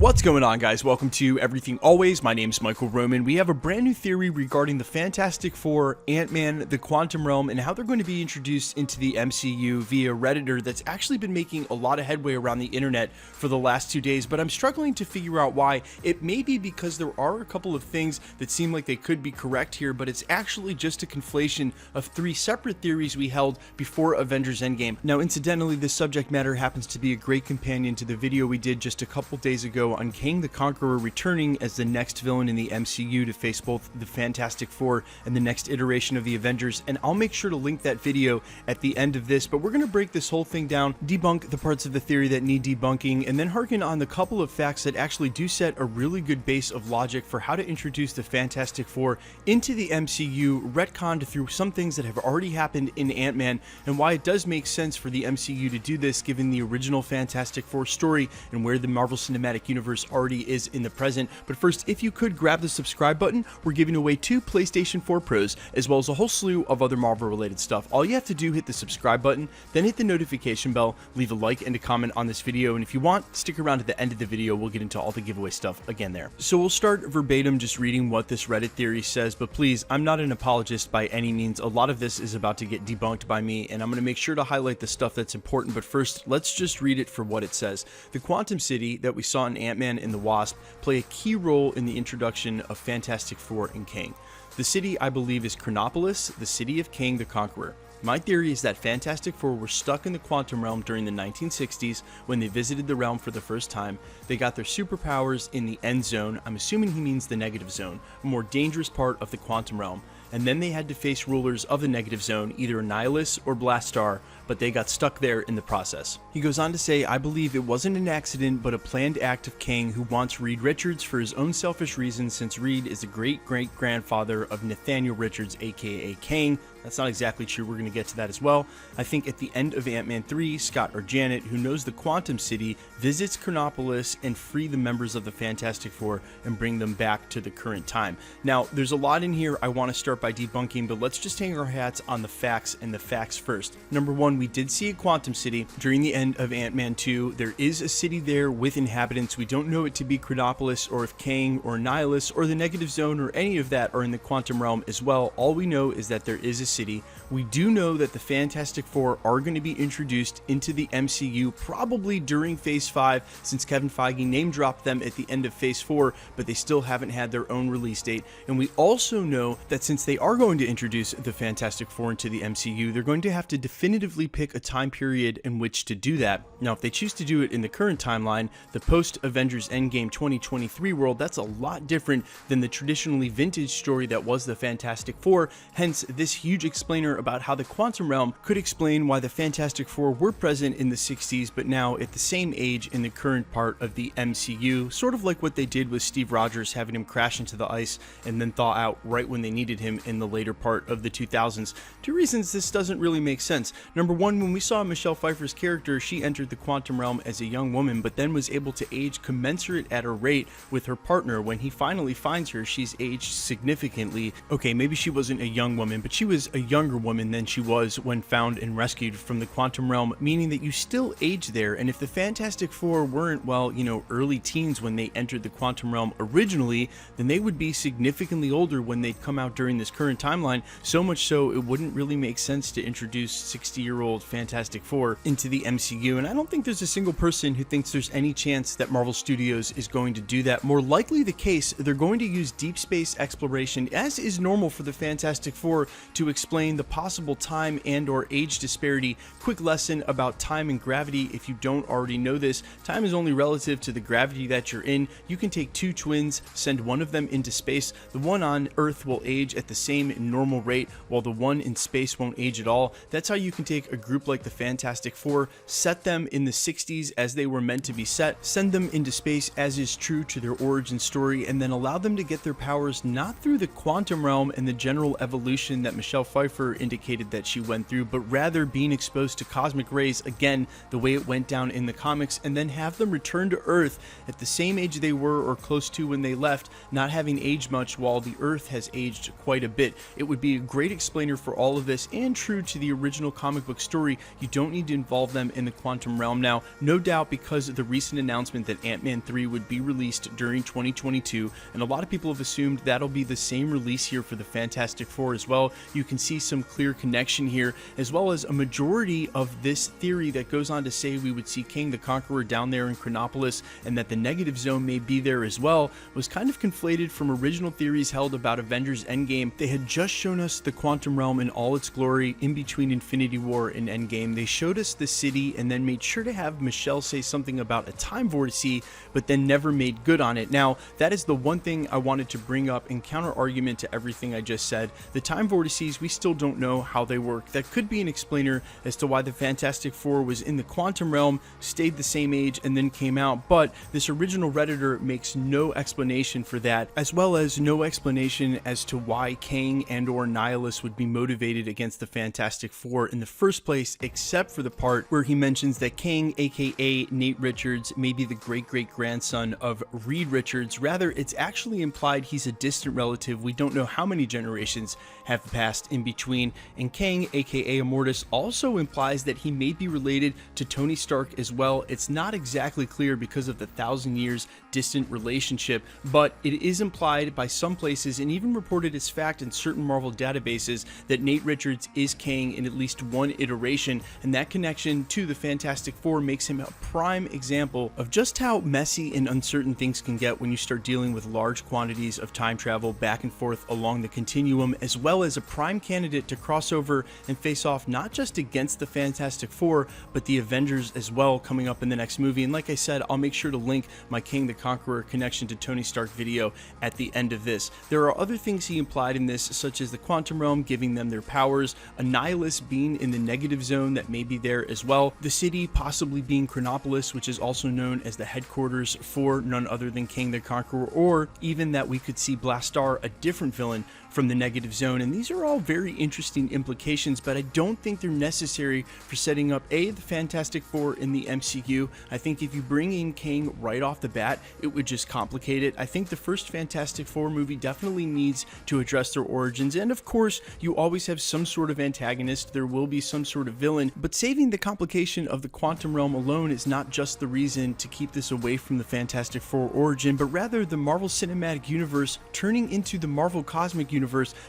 What's going on, guys? Welcome to Everything Always. My name's Michael Roman. We have a brand new theory regarding the Fantastic Four, Ant-Man, the Quantum Realm, and how they're going to be introduced into the MCU via Redditor that's actually been making a lot of headway around the internet for the last 2 days, but I'm struggling to figure out why. It may be because there are a couple of things that seem like they could be correct here, but it's actually just a conflation of 3 separate theories we held before Avengers Endgame. Now, incidentally, this subject matter happens to be a great companion to the video we did just a couple days ago on Kang the Conqueror returning as the next villain in the MCU to face both the Fantastic Four and the next iteration of the Avengers, and I'll make sure to link that video at the end of this. But we're going to break this whole thing down, debunk the parts of the theory that need debunking, and then harken on the couple of facts that actually do set a really good base of logic for how to introduce the Fantastic Four into the MCU, retconned through some things that have already happened in Ant-Man, and why it does make sense for the MCU to do this given the original Fantastic Four story and where the Marvel Cinematic Universe already is in the present. But first, if you could grab the subscribe button, we're giving away 2 PlayStation 4 Pros as well as a whole slew of other Marvel related stuff. All you have to do, hit the subscribe button, then hit the notification bell, leave a like and a comment on this video, and if you want, stick around to the end of the video. We'll get into all the giveaway stuff again there. So we'll start verbatim just reading what this Reddit theory says, but please, I'm not an apologist by any means. A lot of this is about to get debunked by me, and I'm going to make sure to highlight the stuff that's important, but first, let's just read it for what it says. The Quantum City that we saw in Ant-Man and the Wasp play a key role in the introduction of Fantastic Four and Kang. The city, I believe, is Chronopolis, the city of Kang the Conqueror. My theory is that Fantastic Four were stuck in the Quantum Realm during the 1960s when they visited the realm for the first time. They got their superpowers in the End Zone, I'm assuming he means the Negative Zone, a more dangerous part of the Quantum Realm, and then they had to face rulers of the Negative Zone, either Annilihus or Blastar, but they got stuck there in the process. He goes on to say, I believe it wasn't an accident, but a planned act of Kang, who wants Reed Richards for his own selfish reasons, since Reed is the great-great-grandfather of Nathaniel Richards, aka Kang. That's not exactly true, we're going to get to that as well. I think at the end of Ant-Man 3, Scott or Janet, who knows the Quantum City, visits Chronopolis and free the members of the Fantastic Four and bring them back to the current time. Now, there's a lot in here I want to start by debunking, but let's just hang our hats on the facts, and the facts first. Number 1, we did see a Quantum City during the end of Ant-Man 2. There is a city there with inhabitants. We don't know it to be Chronopolis, or if Kang or Annihilus or the Negative Zone or any of that are in the Quantum Realm as well. All we know is that there is a city. We do know that the Fantastic Four are going to be introduced into the MCU probably during Phase 5, since Kevin Feige name dropped them at the end of Phase 4, but they still haven't had their own release date. And we also know that since they are going to introduce the Fantastic Four into the MCU, they're going to have to definitively pick a time period in which to do that. Now, if they choose to do it in the current timeline, the post-Avengers Endgame 2023 world, that's a lot different than the traditionally vintage story that was the Fantastic Four. Hence, this huge explainer about how the Quantum Realm could explain why the Fantastic Four were present in the 60s, but now at the same age in the current part of the MCU, sort of like what they did with Steve Rogers, having him crash into the ice and then thaw out right when they needed him in the later part of the 2000s. 2 reasons this doesn't really make sense. Number 1, when we saw Michelle Pfeiffer's character, she entered the Quantum Realm as a young woman, but then was able to age commensurate at a rate with her partner. When he finally finds her, she's aged significantly. Okay, maybe she wasn't a young woman, but she was a younger woman than she was when found and rescued from the Quantum Realm, meaning that you still age there. And if the Fantastic Four weren't, well, you know, early teens when they entered the Quantum Realm originally, then they would be significantly older when they'd come out during this current timeline, so much so it wouldn't really make sense to introduce 60-year-old Fantastic Four into the MCU. And I don't think there's a single person who thinks there's any chance that Marvel Studios is going to do that. More likely the case, they're going to use deep space exploration, as is normal for the Fantastic Four, to explain the possible time and or age disparity. Quick lesson about time and gravity: if you don't already know this, time is only relative to the gravity that you're in. You can take 2 twins, send one of them into space. The one on Earth will age at the same normal rate, while the one in space won't age at all. That's how you can take a group like the Fantastic Four, set them in the 60s as they were meant to be set, send them into space as is true to their origin story, and then allow them to get their powers not through the Quantum Realm and the general evolution that Michelle Pfeiffer indicated that she went through, but rather being exposed to cosmic rays, again, the way it went down in the comics, and then have them return to Earth at the same age they were or close to when they left, not having aged much while the Earth has aged quite a bit. It would be a great explainer for all of this, and true to the original comic book story, you don't need to involve them in the quantum realm. Now, no doubt because of the recent announcement that Ant-Man 3 would be released during 2022, and a lot of people have assumed that'll be the same release here for the Fantastic Four as well. You can see some clear connection here, as well as a majority of this theory that goes on to say we would see Kang the Conqueror down there in Chronopolis, and that the negative zone may be there as well, was kind of conflated from original theories held about Avengers Endgame. They had just shown us the quantum realm in all its glory in between Infinity War and Endgame. They showed us the city and then made sure to have Michelle say something about a time vortice, but then never made good on it. Now, that is the one thing I wanted to bring up in counter argument to everything I just said. The time vortices, we still don't know how they work. That could be an explainer as to why the Fantastic Four was in the quantum realm, stayed the same age, and then came out, but this original Redditor makes no explanation for that, as well as no explanation as to why Kang and or Annilihus would be motivated against the Fantastic Four in the first place, except for the part where he mentions that Kang, aka Nate Richards, may be the great-great-grandson of Reed Richards. Rather, it's actually implied he's a distant relative. We don't know how many generations have passed in between, and Kang, aka Immortus, also implies that he may be related to Tony Stark as well. It's not exactly clear because of the 1,000 years distant relationship, but it is implied by some places and even reported as fact in certain Marvel databases that Nate Richards is Kang in at least one iteration, and that connection to the Fantastic Four makes him a prime example of just how messy and uncertain things can get when you start dealing with large quantities of time travel back and forth along the continuum, as well as a prime candidate to cross over and face off not just against the Fantastic Four, but the Avengers as well coming up in the next movie. And like I said, I'll make sure to link my Kang the Conqueror connection to Tony Stark video at the end of this. There are other things he implied in this, such as the quantum realm giving them their powers, Annilihus being in the negative zone that may be there as well, the city possibly being Chronopolis, which is also known as the headquarters for none other than Kang the Conqueror, or even that we could see Blastar, a different villain from the negative zone. And these are all very interesting implications, but I don't think they're necessary for setting up the Fantastic Four in the MCU. I think if you bring in Kang right off the bat, it would just complicate it. I think the first Fantastic Four movie definitely needs to address their origins, and of course you always have some sort of antagonist, there will be some sort of villain, but saving the complication of the quantum realm alone is not just the reason to keep this away from the Fantastic Four origin, but rather the Marvel Cinematic Universe turning into the Marvel Cosmic Universe,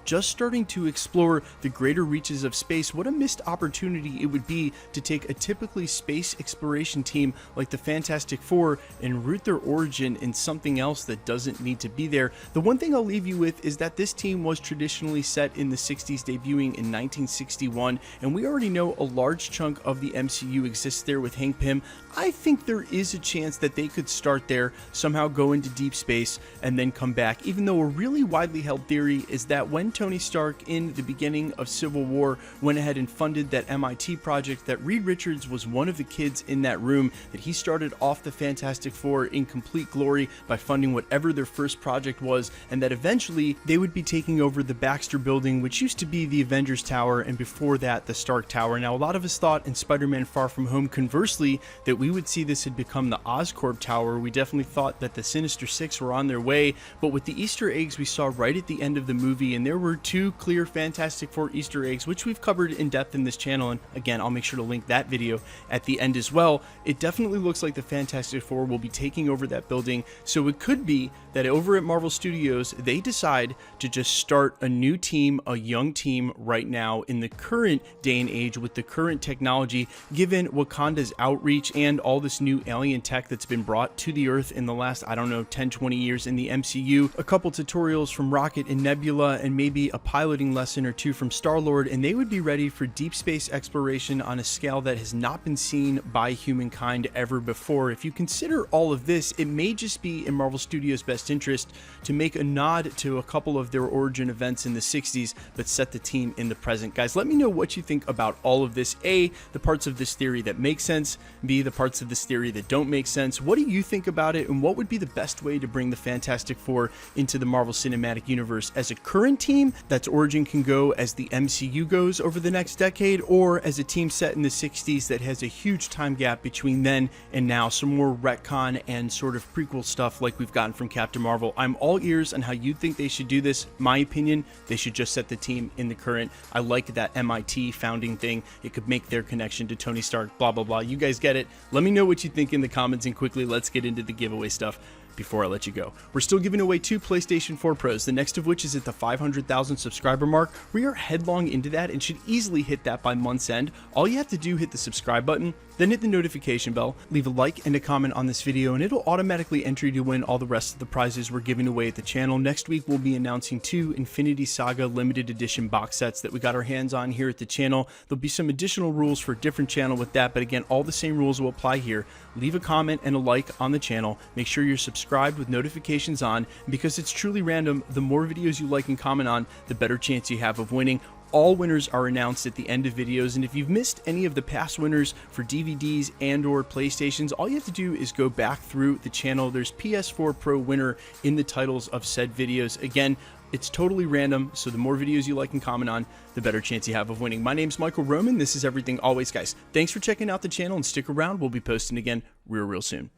just starting to explore the greater reaches of space. What a missed opportunity it would be to take a typically space exploration team like the Fantastic Four and root their origin in something else that doesn't need to be there. The one thing I'll leave you with is that this team was traditionally set in the 60s, debuting in 1961, and we already know a large chunk of the MCU exists there with Hank Pym. I think there is a chance that they could start there, somehow go into deep space, and then come back, even though a really widely held theory is that when Tony Stark in the beginning of Civil War went ahead and funded that MIT project, that Reed Richards was one of the kids in that room, that he started off the Fantastic Four in complete glory by funding whatever their first project was, and that eventually they would be taking over the Baxter Building, which used to be the Avengers Tower, and before that the Stark Tower. Now, a lot of us thought in Spider-Man Far From Home, conversely, that we would see this had become the Oscorp Tower. We definitely thought that the Sinister Six were on their way, but with the Easter eggs we saw right at the end of the movie, and there were two clear Fantastic Four Easter eggs, which we've covered in depth in this channel, and again, I'll make sure to link that video at the end as well. It definitely looks like the Fantastic Four will be taking over that building, so it could be that over at Marvel Studios, they decide to just start a new team, a young team right now in the current day and age with the current technology, given Wakanda's outreach and all this new alien tech that's been brought to the Earth in the last, I don't know, 10-20 years in the MCU, a couple tutorials from Rocket and Nebula, and maybe a piloting lesson or two from Star-Lord, and they would be ready for deep space exploration on a scale that has not been seen by humankind ever before. If you consider all of this, it may just be in Marvel Studios' best interest to make a nod to a couple of their origin events in the 60s, but set the team in the present. Guys, let me know what you think about all of this. A, the parts of this theory that make sense. B, the parts of this theory that don't make sense. What do you think about it, and what would be the best way to bring the Fantastic Four into the Marvel Cinematic Universe? As a current team that's origin can go as the MCU goes over the next decade, or as a team set in the 60s that has a huge time gap between then and now, some more retcon and sort of prequel stuff like we've gotten from Captain Marvel. I'm all ears on how you think they should do this. My opinion, they should just set the team in the current. I like that MIT founding interesting thing. It could make their connection to Tony Stark, blah, blah, blah. You guys get it. Let me know what you think in the comments, and quickly, let's get into the giveaway stuff before I let you go. We're still giving away 2 PlayStation 4 Pros, the next of which is at the 500,000 subscriber mark. We are headlong into that and should easily hit that by month's end. All you have to do, hit the subscribe button, then hit the notification bell, leave a like and a comment on this video, and it'll automatically enter you to win all the rest of the prizes we're giving away at the channel. Next week, we'll be announcing 2 Infinity Saga limited edition box sets that we got our hands on here at the channel. There'll be some additional rules for a different channel with that, but again, all the same rules will apply here. Leave a comment and a like on the channel. Make sure you're subscribed with notifications on, and because it's truly random, the more videos you like and comment on, the better chance you have of winning. All winners are announced at the end of videos, and if you've missed any of the past winners for DVDs and or PlayStations, all you have to do is go back through the channel. There's PS4 Pro winner in the titles of said videos. Again, it's totally random, so the more videos you like and comment on, the better chance you have of winning. My name's Michael Roman. This is Everything Always, guys. Thanks for checking out the channel, and stick around. We'll be posting again real soon.